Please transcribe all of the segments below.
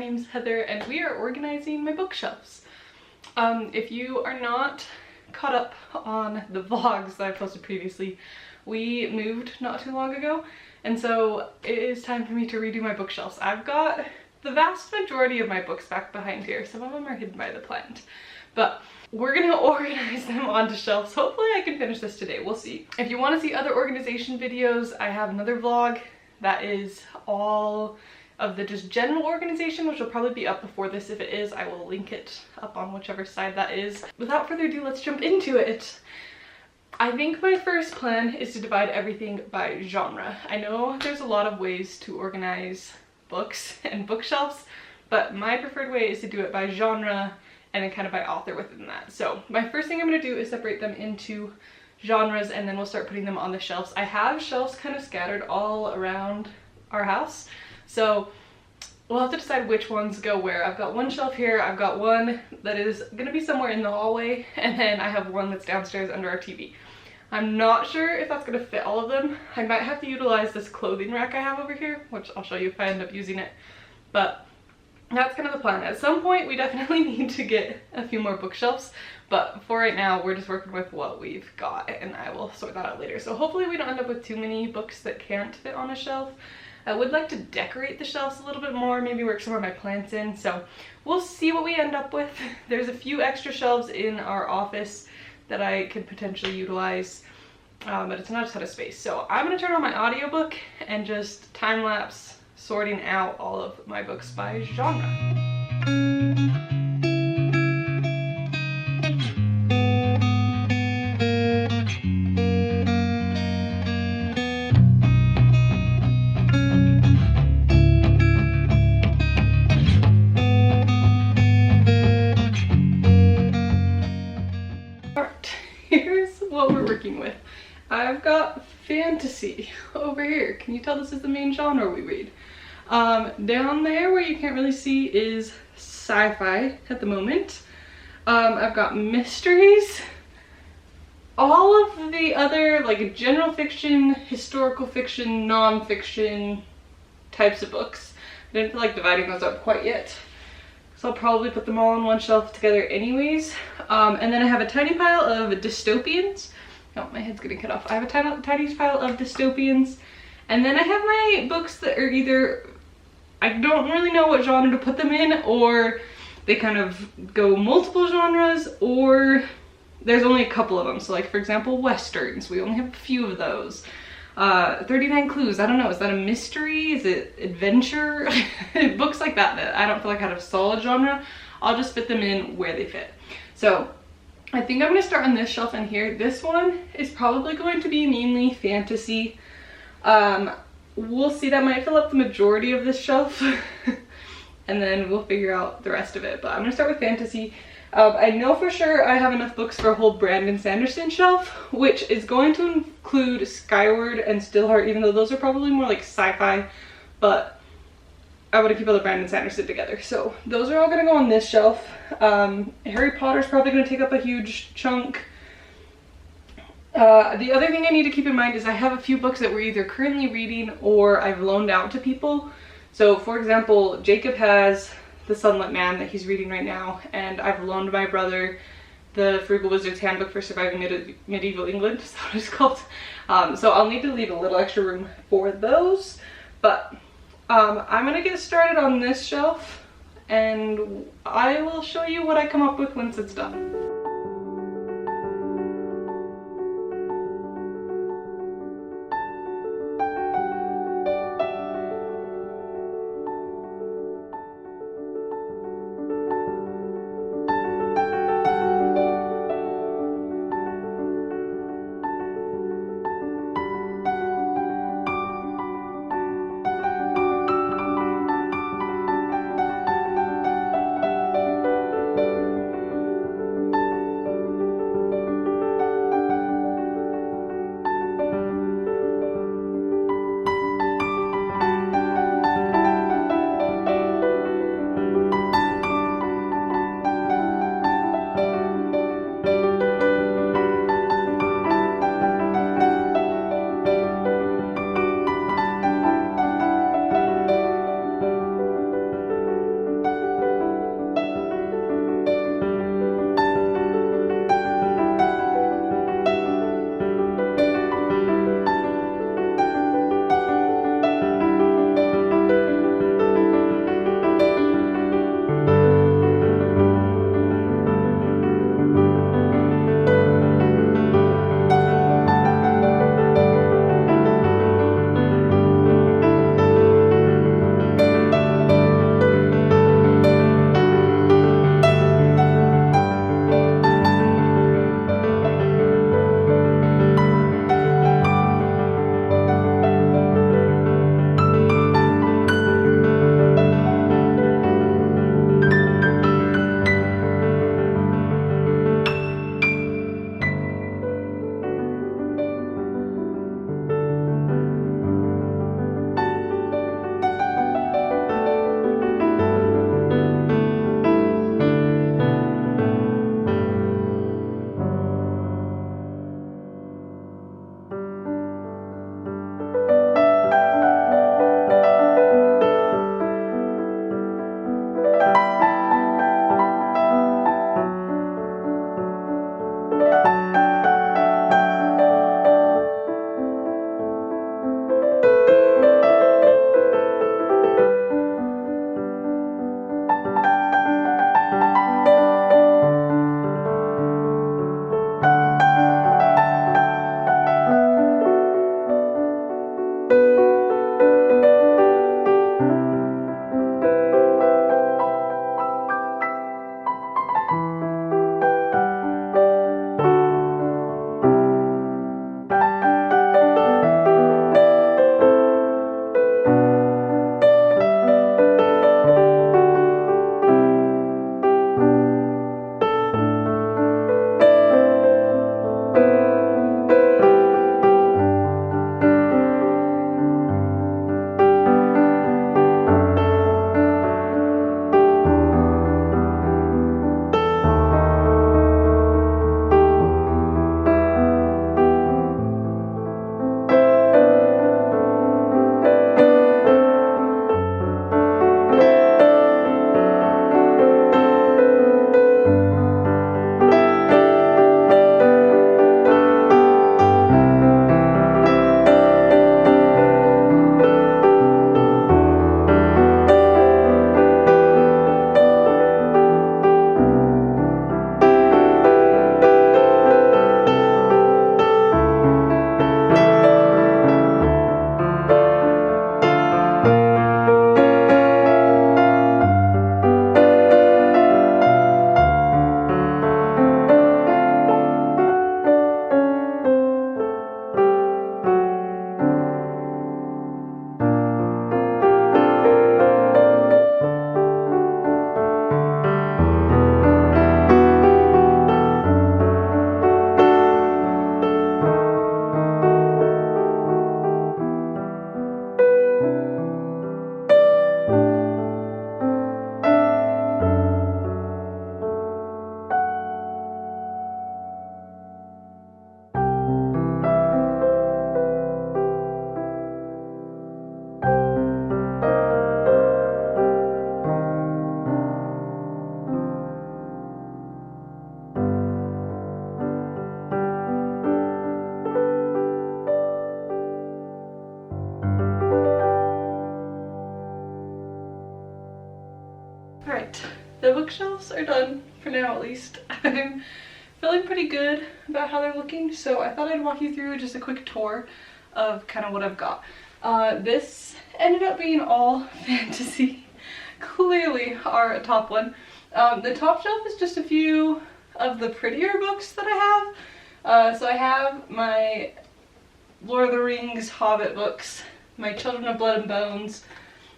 name's Heather and we are organizing my bookshelves. If you are not caught up on the vlogs that I posted previously, we moved not too long ago, and so it is time for me to redo my bookshelves. I've got the vast majority of my books back behind here. Some of them are hidden by the plant, but we're gonna organize them onto shelves. Hopefully I can finish this today, we'll see. If you want to see other organization videos, I have another vlog that is all of the just general organization, which will probably be up before this. If it is, I will link it up on whichever side that is. Without further ado, let's jump into it. I think my first plan is to divide everything by genre. I know there's a lot of ways to organize books and bookshelves, but my preferred way is to do it by genre and then kind of by author within that. So my first thing I'm going to do is separate them into genres, and then we'll start putting them on the shelves. I have shelves kind of scattered all around our house, so we'll have to decide which ones go where. I've got one shelf here, I've got one that is going to be somewhere in the hallway, and then I have one that's downstairs under our TV. I'm not sure if that's going to fit all of them. I might have to utilize this clothing rack I have over here, which I'll show you if I end up using it, but that's kind of the plan. At some point we definitely need to get a few more bookshelves, but for right now we're just working with what we've got, and I will sort that out later. So hopefully we don't end up with too many books that can't fit on a shelf. I would like to decorate the shelves a little bit more, maybe work some of my plants in, so we'll see what we end up with. There's a few extra shelves in our office that I could potentially utilize, but it's not a ton of space. So I'm going to turn on my audiobook and just time-lapse sorting out all of my books by genre. Alright, here's what we're working with. I've got fantasy over here. Can you tell this is the main genre we read? Down there where you can't really see is sci-fi at the moment. I've got mysteries. All of the other like general fiction, historical fiction, non-fiction types of books. I didn't feel like dividing those up quite yet, so I'll probably put them all on one shelf together anyways. And then I have a tiny pile of dystopians. Oh, my head's getting cut off. I have a tiny pile of dystopians. And then I have my books that are either, I don't really know what genre to put them in, or they kind of go multiple genres, or there's only a couple of them. So like, for example, Westerns. We only have a few of those. 39 Clues. I don't know. Is that a mystery? Is it adventure? Books like that that I don't feel like I have a solid genre. I'll just fit them in where they fit. So I think I'm going to start on this shelf in here. This one is probably going to be mainly fantasy. We'll see, that might fill up the majority of this shelf and then we'll figure out the rest of it, but I'm gonna start with fantasy. I know for sure I have enough books for a whole Brandon Sanderson shelf, which is going to include Skyward and Stillheart, even though those are probably more like sci-fi, but I want to keep all the Brandon Sanderson together, so those are all gonna go on this shelf. Harry Potter's probably gonna take up a huge chunk. The other thing I need to keep in mind is I have a few books that we're either currently reading or I've loaned out to people. So for example, Jacob has The Sunlit Man that he's reading right now, and I've loaned my brother The Frugal Wizard's Handbook for Surviving Medieval England, is that what it's called. So I'll need to leave a little extra room for those, but I'm gonna get started on this shelf and I will show you what I come up with once it's done. Alright, the bookshelves are done, for now at least. I'm feeling pretty good about how they're looking, so I thought I'd walk you through just a quick tour of kind of what I've got. This ended up being all fantasy. Clearly our top one. The top shelf is just a few of the prettier books that I have. So I have my Lord of the Rings Hobbit books, my Children of Blood and Bones,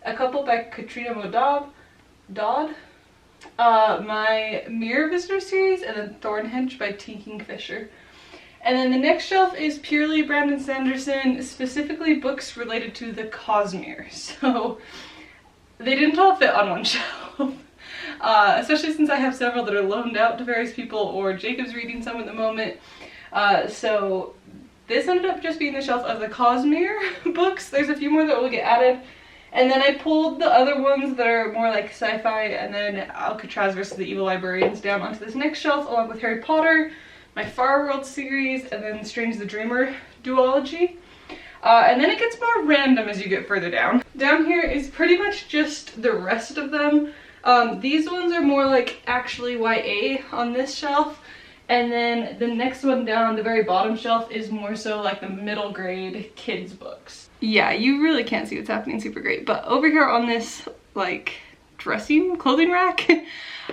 a couple by Katrina Dodd, my Mirror Visitor series, and then Thornhenge by T. Kingfisher. And then the next shelf is purely Brandon Sanderson, specifically books related to the Cosmere. So they didn't all fit on one shelf, especially since I have several that are loaned out to various people, or Jacob's reading some at the moment. So this ended up just being the shelf of the Cosmere books. There's a few more that will get added. And then I pulled the other ones that are more like sci-fi, and then Alcatraz versus the Evil Librarians down onto this next shelf, along with Harry Potter, my Far World series, and then Strange the Dreamer duology. And then it gets more random as you get further down. Down here is pretty much just the rest of them. These ones are more like actually YA on this shelf. And then the next one down, the very bottom shelf, is more so like the middle grade kids books. Yeah, you really can't see what's happening super great. But over here on this like clothing rack,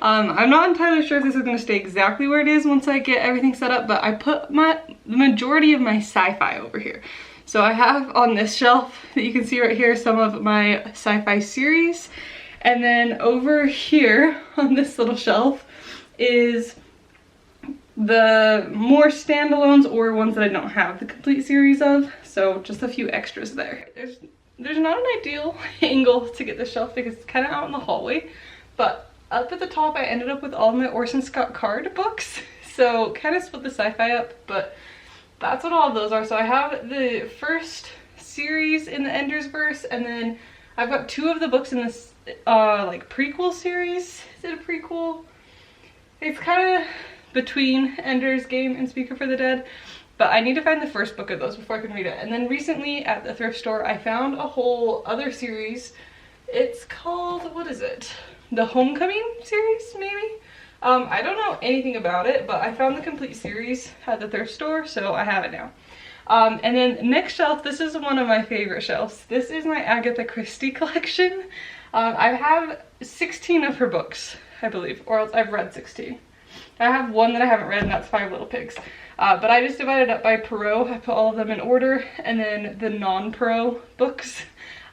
I'm not entirely sure if this is going to stay exactly where it is once I get everything set up, but I put the majority of my sci-fi over here. So I have on this shelf that you can see right here some of my sci-fi series, and then over here on this little shelf is the more standalones or ones that I don't have the complete series of, so just a few extras there. There's not an ideal angle to get this shelf because it's kind of out in the hallway, but up at the top I ended up with all my Orson Scott Card books, so kind of split the sci-fi up, but that's what all of those are. So I have the first series in the Ender's Verse, and then I've got two of the books in this like prequel series. Is it a prequel? It's kind of between Ender's Game and Speaker for the Dead, but I need to find the first book of those before I can read it. And then recently at the thrift store I found a whole other series. It's called, what is it? The Homecoming series, maybe? I don't know anything about it, but I found the complete series at the thrift store, so I have it now. And then next shelf, this is one of my favorite shelves. This is my Agatha Christie collection. I have 16 of her books, I believe, or else I've read 16. I have one that I haven't read, and that's Five Little Pigs. But I just divided up by Perot. I put all of them in order, and then the non-Perot books.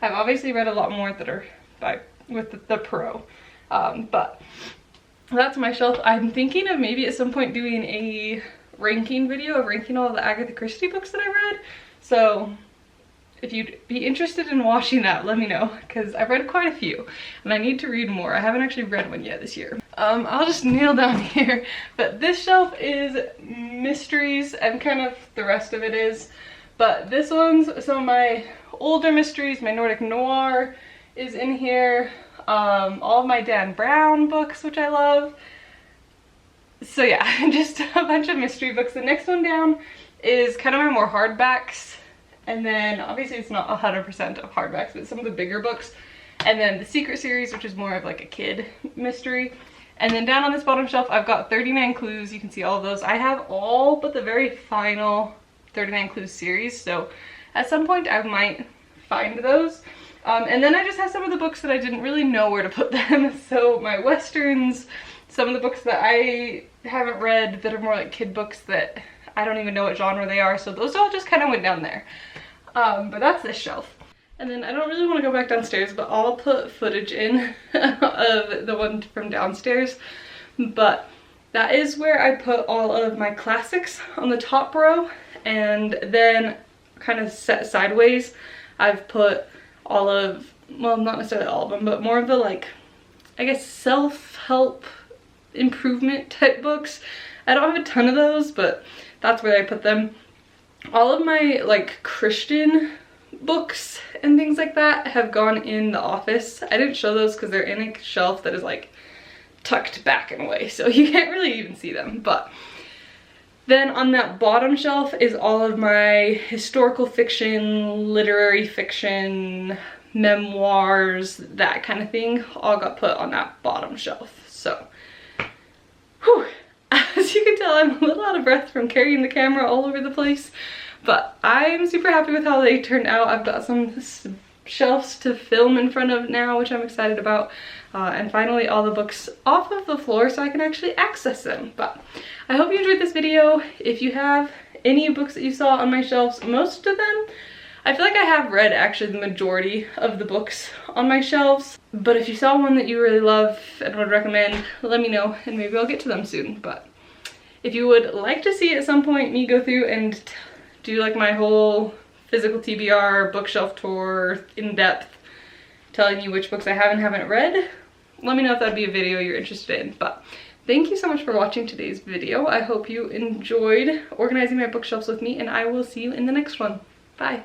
I've obviously read a lot more that are with the Perot, but that's my shelf. I'm thinking of maybe at some point doing a ranking video of ranking all of the Agatha Christie books that I read. So if you'd be interested in watching that, let me know, because I've read quite a few and I need to read more. I haven't actually read one yet this year. I'll just kneel down here, but this shelf is mysteries and kind of the rest of it is, but this one's some of my older mysteries. My Nordic Noir is in here. All of my Dan Brown books, which I love. So yeah, just a bunch of mystery books. The next one down is kind of my more hardbacks, and then obviously it's not 100% of hardbacks, but some of the bigger books, and then the Secret series, which is more of like a kid mystery. And then down on this bottom shelf I've got 39 Clues. You can see all of those. I have all but the very final 39 Clues series, so at some point I might find those. And then I just have some of the books that I didn't really know where to put them. So my Westerns, some of the books that I haven't read that are more like kid books that I don't even know what genre they are. So those all just kind of went down there. But that's this shelf. And then I don't really want to go back downstairs, but I'll put footage in of the one from downstairs. But that is where I put all of my classics on the top row. And then kind of set sideways, I've put all of, well, not necessarily all of them, but more of the like, I guess, self-help improvement type books. I don't have a ton of those, but that's where I put them. All of my like Christian books and things like that have gone in the office. I didn't show those because they're in a shelf that is like tucked back and away, so you can't really even see them. But then on that bottom shelf is all of my historical fiction, literary fiction, memoirs, that kind of thing, all got put on that bottom shelf. So, whew. As you can tell, I'm a little out of breath from carrying the camera all over the place, but I'm super happy with how they turned out. I've got some shelves to film in front of now, which I'm excited about, and finally all the books off of the floor so I can actually access them. But I hope you enjoyed this video. If you have any books that you saw on my shelves, most of them, I feel like I have read actually the majority of the books on my shelves, but if you saw one that you really love and would recommend, let me know and maybe I'll get to them soon. But if you would like to see at some point me go through and do like my whole physical TBR bookshelf tour in depth, telling you which books I have and haven't read, let me know if that'd be a video you're interested in. But thank you so much for watching today's video. I hope you enjoyed organizing my bookshelves with me, and I will see you in the next one. Bye.